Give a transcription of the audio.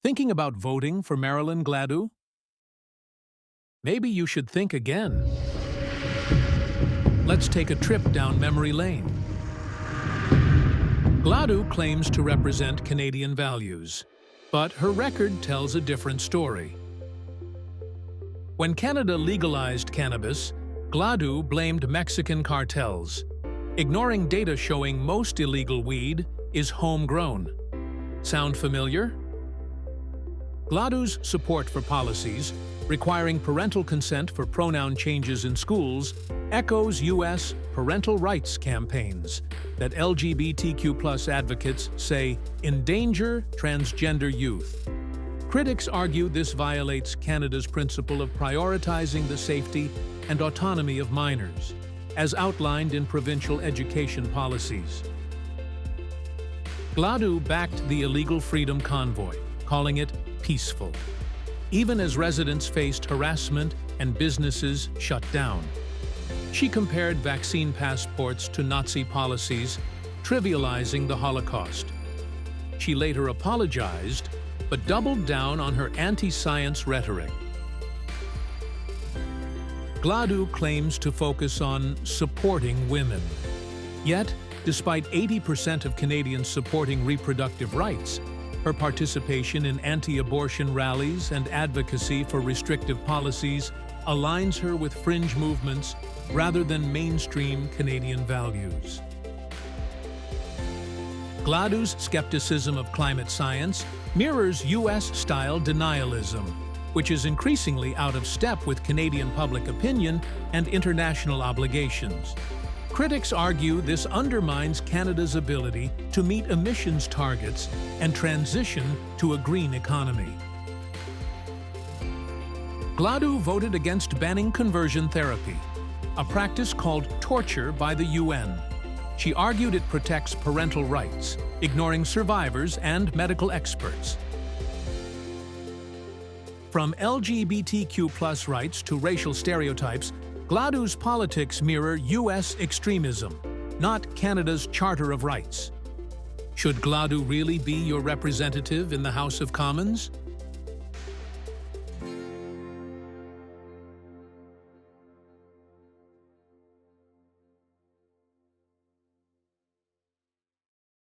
Thinking about voting for Marilyn Gladu? Maybe you should think again. Let's take a trip down memory lane. Gladu claims to represent Canadian values, but her record tells a different story. When Canada legalized cannabis, Gladu blamed Mexican cartels, ignoring data showing most illegal weed is homegrown. Sound familiar? Gladu's support for policies requiring parental consent for pronoun changes in schools echoes U.S. parental rights campaigns that LGBTQ+ advocates say endanger transgender youth. Critics argue this violates Canada's principle of prioritizing the safety and autonomy of minors, as outlined in provincial education policies. Gladu backed the illegal Freedom Convoy, calling it peaceful, even as residents faced harassment and businesses shut down. She compared vaccine passports to Nazi policies, trivializing the Holocaust. She later apologized, but doubled down on her anti-science rhetoric. Gladu claims to focus on supporting women. Yet, despite 80% of Canadians supporting reproductive rights, her participation in anti-abortion rallies and advocacy for restrictive policies aligns her with fringe movements rather than mainstream Canadian values. Gladu's skepticism of climate science mirrors U.S.-style denialism, which is increasingly out of step with Canadian public opinion and international obligations. Critics argue this undermines Canada's ability to meet emissions targets and transition to a green economy. Gladu voted against banning conversion therapy, a practice called torture by the UN. She argued it protects parental rights, ignoring survivors and medical experts. From LGBTQ+ rights to racial stereotypes, Gladu's politics mirror U.S. extremism, not Canada's Charter of Rights. Should Gladu really be your representative in the House of Commons?